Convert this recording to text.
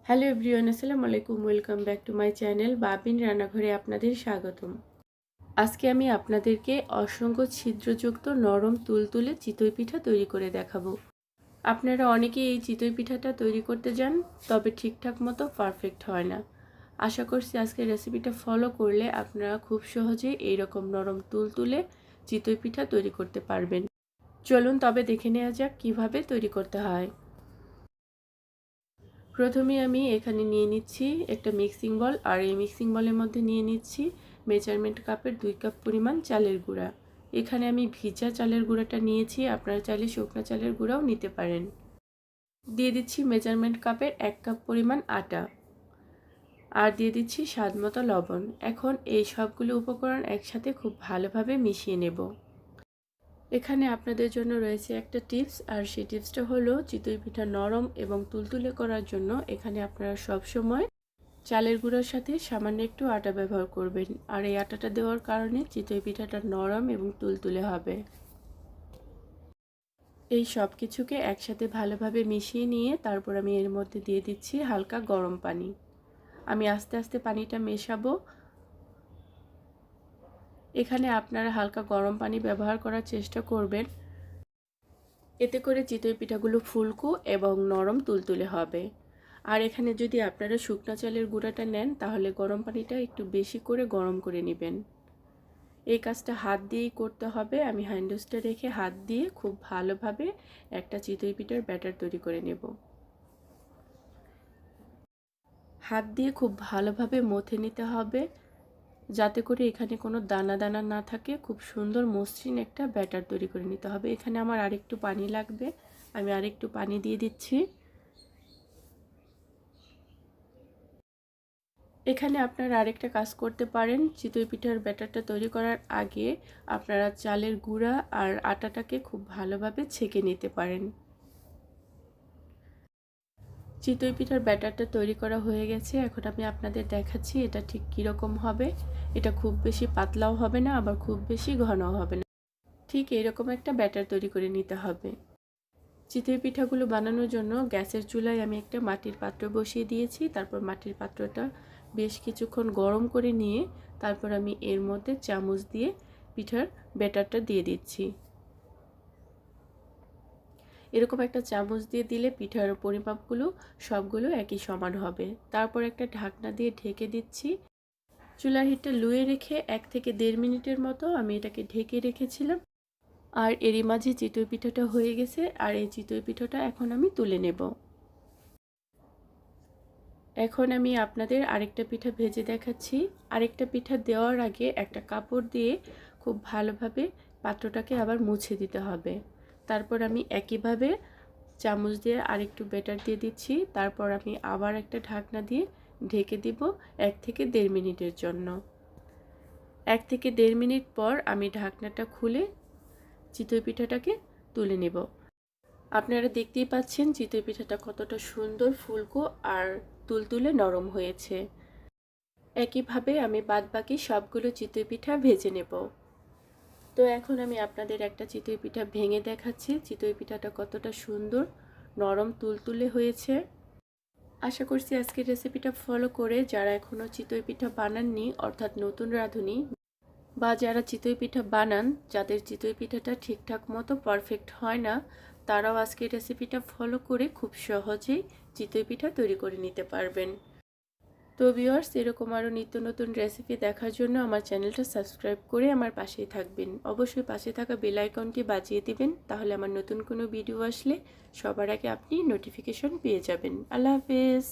Hello everyone, আসসালামু আলাইকুম। Welcome back to my channel Babin রান্নাঘরে আপনাদের স্বাগতম। আজকে আমি আপনাদেরকে অসংখ্য ছিদ্রযুক্ত নরম তুলতুলে চিতই পিঠা তৈরি করে দেখাবো। আপনারা অনেকেই এই চিতই পিঠাটা তৈরি করতে যান, তবে ঠিকঠাক মতো পারফেক্ট হয় না। আশা করছি আজকের রেসিপিটা ফলো করলে আপনারা খুব সহজেই এইরকম নরম তুলতুলে চিতই পিঠা তৈরি করতে পারবেন। চলুন তবে দেখে নেওয়া যাক কিভাবে তৈরি করতে হয়। প্রথমে আমি এখানে নিয়ে নিচ্ছি একটা মিক্সিং বল, আর এই মিক্সিং বলের মধ্যে নিয়ে নিচ্ছি মেজারমেন্ট কাপের 2 কাপ পরিমাণ চালের গুঁড়া। এখানে আমি ভিজা চালের গুঁড়াটা নিয়েছি, আপনারা চাইলে শুকনো চালের গুঁড়াও নিতে পারেন। দিয়ে দিচ্ছি মেজারমেন্ট কাপের 1 কাপ পরিমাণ আটা, আর দিয়ে দিচ্ছি স্বাদমতো লবণ। এখন এই সবগুলো উপকরণ একসাথে খুব ভালোভাবে মিশিয়ে নেব। এখানে আপনাদের জন্য রয়েছে একটা টিপস, আর সেই টিপসটা হলো চিতই পিঠা নরম এবং তুলতুলে করার জন্য এখানে আপনারা সব সময় চালের গুঁড়ার সাথে সামান্য একটু আটা ব্যবহার করবেন, আর এই আটাটা দেওয়ার কারণে চিতই পিঠাটা নরম এবং তুলতুলে হবে। এই সব কিছুকে একসাথে ভালোভাবে মিশিয়ে নিয়ে তারপর আমি এর মধ্যে দিয়ে দিচ্ছি হালকা গরম পানি। আমি আস্তে আস্তে পানিটা মেশাবো। এখানে আপনারা হালকা গরম পানি ব্যবহার করার চেষ্টা করবেন, এতে করে চিতই পিঠাগুলো ফুলকো এবং নরম তুলতুলে হবে। আর এখানে যদি আপনারা শুকনো চালের গুঁড়াটা নেন তাহলে গরম পানিটা একটু বেশি করে গরম করে নেবেন। এই কাজটা হাত দিয়েই করতে হবে। আমি হ্যান্ডউইচটা রেখে হাত দিয়ে খুব ভালোভাবে একটা চিতই পিঠার ব্যাটার তৈরি করে নেব। হাত দিয়ে খুব ভালোভাবে মথে নিতে হবে, যাতে করে এখানে কোনো দানা দানা না থাকে। খুব সুন্দর মসৃণ একটা ব্যাটার তৈরি করে নিতে হবে। এখানে আমার আরেকটু পানি লাগবে, আমি আরেকটু পানি দিয়ে দিচ্ছি। এখানে আপনারা আরেকটা কাজ করতে পারেন, চিতই পিঠার ব্যাটারটা তৈরি করার আগে আপনারা চালের গুঁড়া আর আটাটাকে খুব ভালোভাবে ছেঁকে নিতে পারেন। চিতই পিঠার ব্যাটারটা তৈরি করা হয়ে গেছে। এখন আমি আপনাদের দেখাচ্ছি এটা ঠিক কীরকম হবে। এটা খুব বেশি পাতলাও হবে না, আবার খুব বেশি ঘনও হবে না। ঠিক এরকম একটা ব্যাটার তৈরি করে নিতে হবে। চিতই পিঠাগুলো বানানোর জন্য গ্যাসের চুলায় আমি একটা মাটির পাত্র বসিয়ে দিয়েছি। তারপর মাটির পাত্রটা বেশ কিছুক্ষণ গরম করে নিয়ে তারপর আমি এর মধ্যে চামচ দিয়ে পিঠার ব্যাটারটা দিয়ে দিচ্ছি। এরকম একটা চামচ দিয়ে দিলে পিঠার পরিমাপগুলো সবগুলো একই সমান হবে। তারপর একটা ঢাকনা দিয়ে ঢেকে দিচ্ছি। চুলার হিটটা লুয়ে রেখে 1 থেকে 1.5 মিনিটের মতো আমি এটাকে ঢেকে রেখেছিলাম। আর এরই মাঝে চিতই পিঠাটা হয়ে গেছে, আর এই চিতই পিঠাটা এখন আমি তুলে নেব। এখন আমি আপনাদের আরেকটা পিঠা ভেজে দেখাচ্ছি। আরেকটা পিঠা দেওয়ার আগে একটা কাপড় দিয়ে খুব ভালোভাবে পাত্রটাকে আবার মুছে দিতে হবে। তারপর আমি একইভাবে চামচ দিয়ে আরেকটু ব্যাটার দিয়ে দিচ্ছি। তারপর আমি আবার একটা ঢাকনা দিয়ে ঢেকে দিব 1 থেকে 1.5 মিনিটের জন্য। 1 থেকে 1.5 মিনিট পর আমি ঢাকনাটা খুলে চিতই পিঠাটাকে তুলে নেব। আপনারা দেখতেই পাচ্ছেন চিতই পিঠাটা কতটা সুন্দর ফুলকো আর তুলতুলে নরম হয়েছে। একইভাবে আমি বাদবাকি সবগুলো চিতই পিঠা ভেজে নেব। তো এখন আমি আপনাদের একটা চিতই পিঠা ভেঙে দেখাচ্ছি চিতই পিঠাটা কতটা সুন্দর নরম তুলতুলে হয়েছে। আশা করছি আজকের রেসিপিটা ফলো করে যারা এখনও চিতই পিঠা বানাননি, অর্থাৎ নতুন রাঁধুনি, বা যারা চিতই পিঠা বানান যাদের চিতই পিঠাটা ঠিকঠাক মতো পারফেক্ট হয় না, তারাও আজকের রেসিপিটা ফলো করে খুব সহজেই চিতই পিঠা তৈরি করে নিতে পারবেন। তো ভিউয়ার্স, এরকম আরও নিত্য নতুন রেসিপি দেখার জন্য আমার চ্যানেলটা সাবস্ক্রাইব করে আমার পাশেই থাকবেন। অবশ্যই পাশে থাকা বেল আইকনটি বাজিয়ে দিবেন, তাহলে আমার নতুন কোনো ভিডিও আসলে সবার আগে আপনি নোটিফিকেশন পেয়ে যাবেন। আল্লাহ হাফেজ।